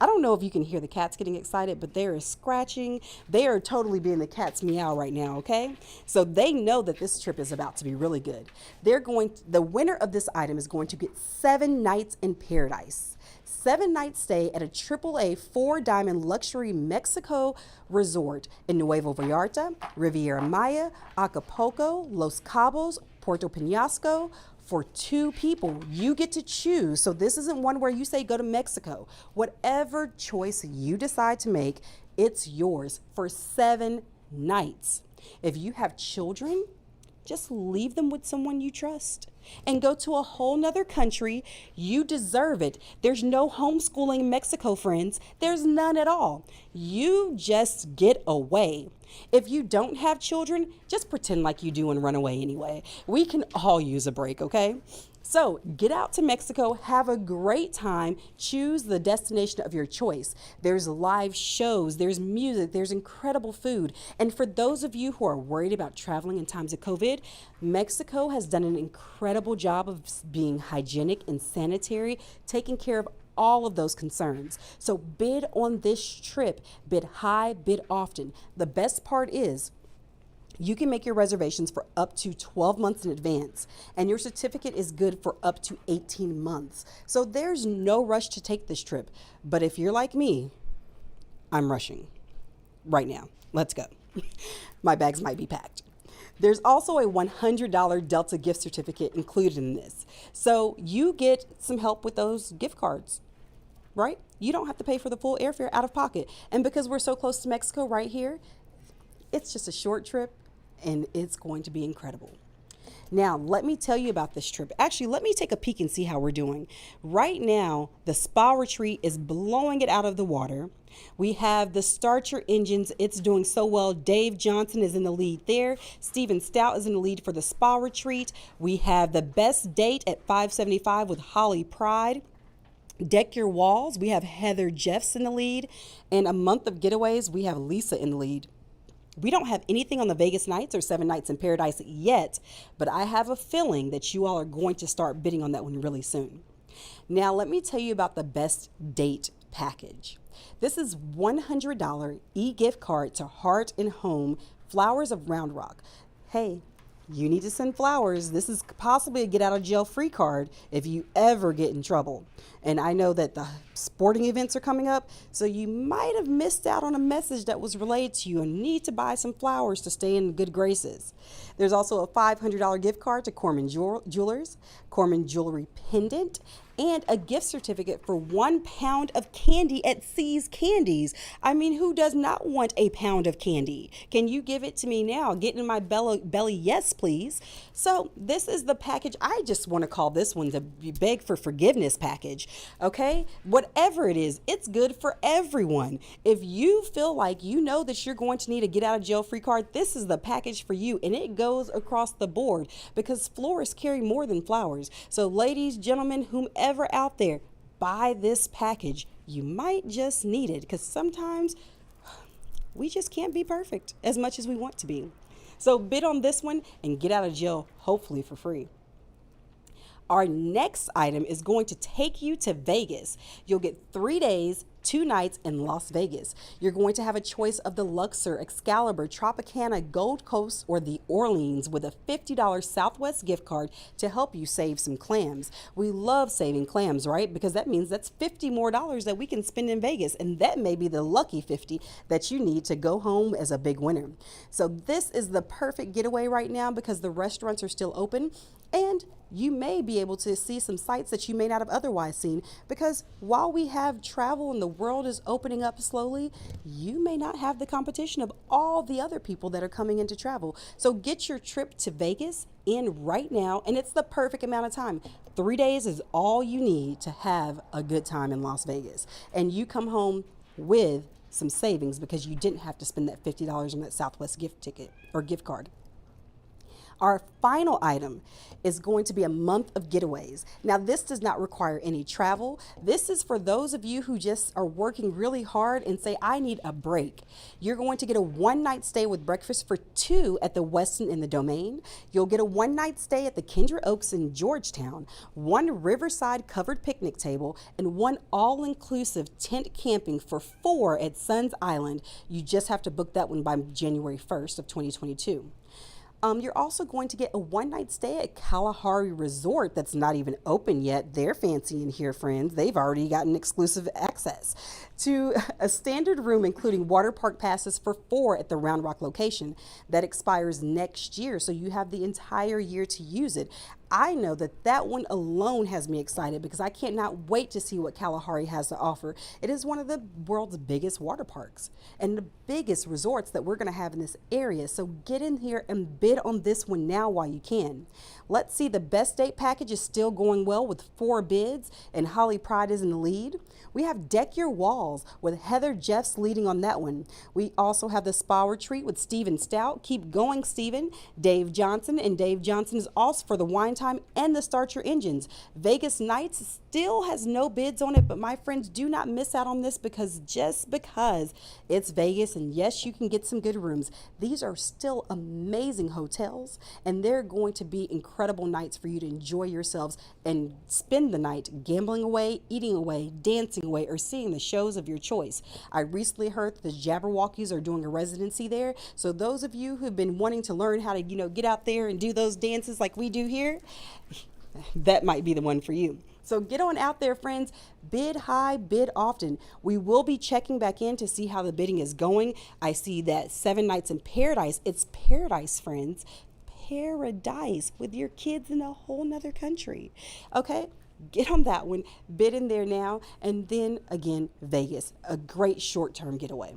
I don't know if you can hear the cats getting excited, but there is scratching. They are totally being the cat's meow right now, okay? So they know that this trip is about to be really good. The winner of this item is going to get 7 nights in paradise. 7-night stay at a AAA 4-diamond luxury Mexico resort in Nuevo Vallarta, Riviera Maya, Acapulco, Los Cabos, Puerto Penasco, for 2 people. You get to choose. So this isn't one where you say go to Mexico. Whatever choice you decide to make, it's yours for 7 nights. If you have children, just leave them with someone you trust and go to a whole nother country. You deserve it. There's no homeschooling in Mexico, friends. There's none at all. You just get away. If you don't have children, just pretend like you do and run away anyway. We can all use a break, okay? So get out to Mexico, have a great time, choose the destination of your choice. There's live shows, there's music, there's incredible food. And for those of you who are worried about traveling in times of COVID, Mexico has done an incredible job of being hygienic and sanitary, taking care of all of those concerns. So bid on this trip, bid high, bid often. The best part is you can make your reservations for up to 12 months in advance, and your certificate is good for up to 18 months. So there's no rush to take this trip. But if you're like me, I'm rushing right now. Let's go. My bags might be packed. There's also a $100 Delta gift certificate included in this. So you get some help with those gift cards, right? You don't have to pay for the full airfare out of pocket. And because we're so close to Mexico right here, it's just a short trip and it's going to be incredible. Now, let me tell you about this trip. Actually, let me take a peek and see how we're doing. Right now, the spa retreat is blowing it out of the water. We have the Start Your Engines. It's doing so well. Dave Johnson is in the lead there. Stephen Stout is in the lead for the spa retreat. We have the Best Date at 575 with Holly Pride. Deck Your Walls, we have Heather Jeffs in the lead. And A Month of Getaways, we have Lisa in the lead. We don't have anything on the Vegas Nights or 7 Nights in Paradise yet, but I have a feeling that you all are going to start bidding on that one really soon. Now, let me tell you about the Best Date package. This is $100 e-gift card to Heart and Home Flowers of Round Rock. Hey, you need to send flowers. This is possibly a get out of jail free card if you ever get in trouble. And I know that the sporting events are coming up, so you might have missed out on a message that was relayed to you and need to buy some flowers to stay in good graces. There's also a $500 gift card to Corman Jewelers, Corman Jewelry Pendant, and a gift certificate for 1 pound of candy at C's Candies. I mean, who does not want a pound of candy? Can you give it to me now? Get in my belly, yes, please. So this is the package. I just want to call this one the beg for forgiveness package, okay? Whatever it is, it's good for everyone. If you feel like you know that you're going to need a get out of jail free card, this is the package for you, and it goes across the board because florists carry more than flowers. So ladies, gentlemen, whomever out there, buy this package. You might just need it because sometimes we just can't be perfect as much as we want to be. So bid on this one and get out of jail, hopefully for free. Our next item is going to take you to Vegas. You'll get 3 days, 2 nights in Las Vegas. You're going to have a choice of the Luxor, Excalibur, Tropicana, Gold Coast, or the Orleans with a $50 Southwest gift card to help you save some clams. We love saving clams, right? Because that means that's $50 more that we can spend in Vegas, and that may be the lucky 50 that you need to go home as a big winner. So this is the perfect getaway right now because the restaurants are still open, and you may be able to see some sights that you may not have otherwise seen, because while we have travel and the world is opening up slowly, you may not have the competition of all the other people that are coming in to travel. So get your trip to Vegas in right now, and it's the perfect amount of time. 3 days is all you need to have a good time in Las Vegas, and you come home with some savings because you didn't have to spend that $50 on that Southwest gift ticket or gift card. Our final item is going to be a month of getaways. Now, this does not require any travel. This is for those of you who just are working really hard and say, I need a break. You're going to get a 1-night stay with breakfast for 2 at the Westin in the Domain. You'll get a 1-night stay at the Kendra Oaks in Georgetown, 1 riverside covered picnic table, and 1 all-inclusive tent camping for 4 at Suns Island. You just have to book that one by January 1st of 2022. You're also going to get a 1-night stay at Kalahari Resort that's not even open yet. They're fancy in here, friends. They've already gotten exclusive access to a standard room, including water park passes for 4 at the Round Rock location. That expires next year, so you have the entire year to use it. I know that one alone has me excited because I cannot wait to see what Kalahari has to offer. It is one of the world's biggest water parks and the biggest resorts that we're going to have in this area. So get in here and bid on this one now while you can. Let's see, the best date package is still going well with 4 bids, and Holly Pride is in the lead. We have Deck Your Walls with Heather Jeffs leading on that one. We also have the Spa Retreat with Stephen Stout. Keep going, Stephen. Dave Johnson, and Dave Johnson is also for the Wine Time and the Start Your Engines. Vegas Nights still has no bids on it, but my friends, do not miss out on this because it's Vegas, and yes, you can get some good rooms. These are still amazing hotels, and they're going to be incredible nights for you to enjoy yourselves and spend the night gambling away, eating away, dancing away, or seeing the shows of your choice. I recently heard that the Jabberwockies are doing a residency there, so those of you who've been wanting to learn how to, get out there and do those dances like we do here, that might be the one for you. So get on out there, friends. Bid high, bid often. We will be checking back in to see how the bidding is going. I see that 7 Nights in Paradise. It's paradise, friends. Paradise with your kids in a whole nother country. Okay? Get on that one. Bid in there now. And then again, Vegas, a great short-term getaway.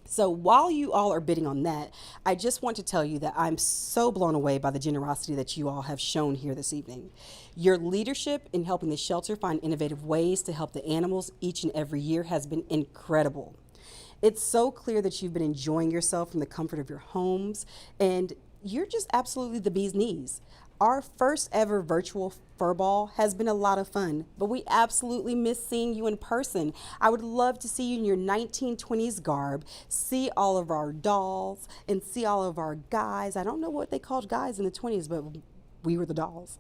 So while you all are bidding on that, I just want to tell you that I'm so blown away by the generosity that you all have shown here this evening. Your leadership in helping the shelter find innovative ways to help the animals each and every year has been incredible. It's so clear that you've been enjoying yourself from the comfort of your homes, and you're just absolutely the bee's knees. Our first ever virtual fur ball has been a lot of fun, but we absolutely miss seeing you in person. I would love to see you in your 1920s garb, see all of our dolls, and see all of our guys. I don't know what they called guys in the 20s, but we were the dolls.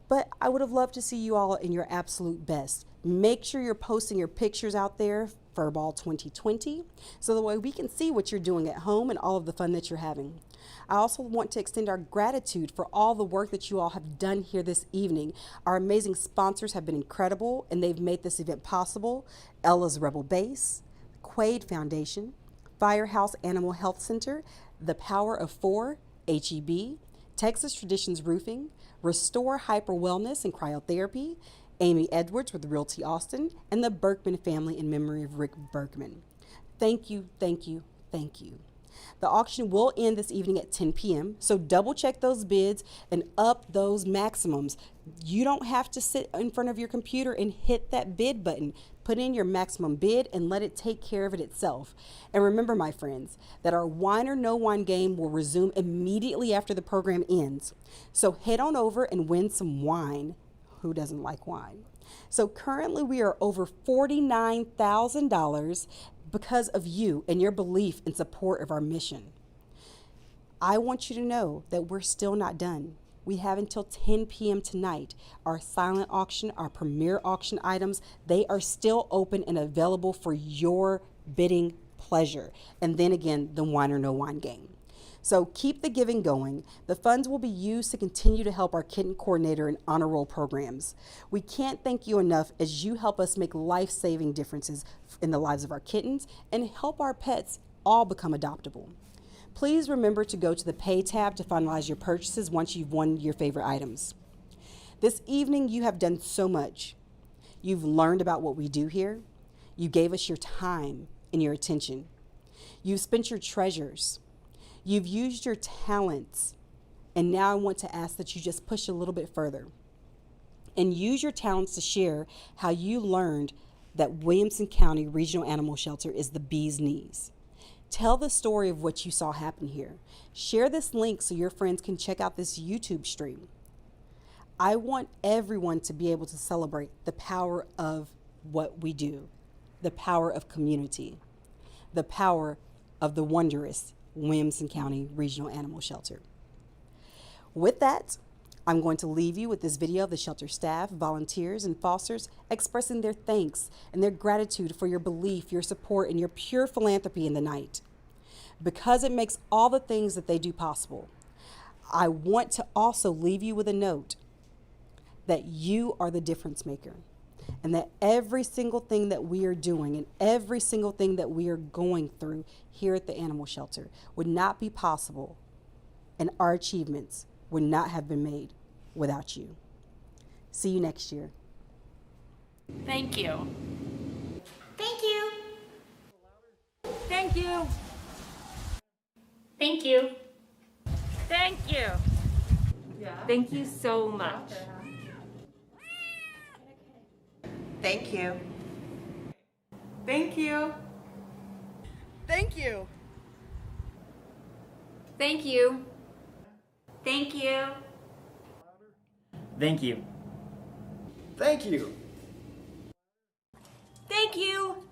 But I would have loved to see you all in your absolute best. Make sure you're posting your pictures out there, Furball 2020, so that way we can see what you're doing at home and all of the fun that you're having. I also want to extend our gratitude for all the work that you all have done here this evening. Our amazing sponsors have been incredible, and they've made this event possible. Ella's Rebel Base, Quaid Foundation, Firehouse Animal Health Center, The Power of 4, HEB, Texas Traditions Roofing, Restore Hyper Wellness and Cryotherapy, Amy Edwards with Realty Austin, and the Berkman family in memory of Rick Berkman. Thank you, thank you, thank you. The auction will end this evening at 10 p.m., so double check those bids and up those maximums. You don't have to sit in front of your computer and hit that bid button. Put in your maximum bid and let it take care of it itself. And remember, my friends, that our Wine or No Wine game will resume immediately after the program ends. So head on over and win some wine. Who doesn't like wine? So currently we are over $49,000 because of you and your belief and support of our mission. I want you to know that we're still not done. We have until 10 p.m. tonight. Our silent auction, our premier auction items, they are still open and available for your bidding pleasure. And then again, the wine or no wine game. So keep the giving going. The funds will be used to continue to help our kitten coordinator and honor roll programs. We can't thank you enough as you help us make life-saving differences in the lives of our kittens and help our pets all become adoptable. Please remember to go to the Pay tab to finalize your purchases once you've won your favorite items. This evening, you have done so much. You've learned about what we do here. You gave us your time and your attention. You've spent your treasures. You've used your talents. And now I want to ask that you just push a little bit further and use your talents to share how you learned that Williamson County Regional Animal Shelter is the bee's knees. Tell the story of what you saw happen here. Share this link so your friends can check out this YouTube stream. I want everyone to be able to celebrate the power of what we do, the power of community, the power of the wondrous Williamson County Regional Animal Shelter. With that, I'm going to leave you with this video of the shelter staff, volunteers, and fosters expressing their thanks and their gratitude for your belief, your support, and your pure philanthropy in the night. Because it makes all the things that they do possible, I want to also leave you with a note that you are the difference maker, and that every single thing that we are doing and every single thing that we are going through here at the animal shelter would not be possible, and our achievements would not have been made without you. See you next year. Thank you. Thank you. Thank you. Thank you. Thank you. Thank you so much. Thank you. Thank you. Thank you. Thank you. Thank you. Thank you. Thank you. Thank you.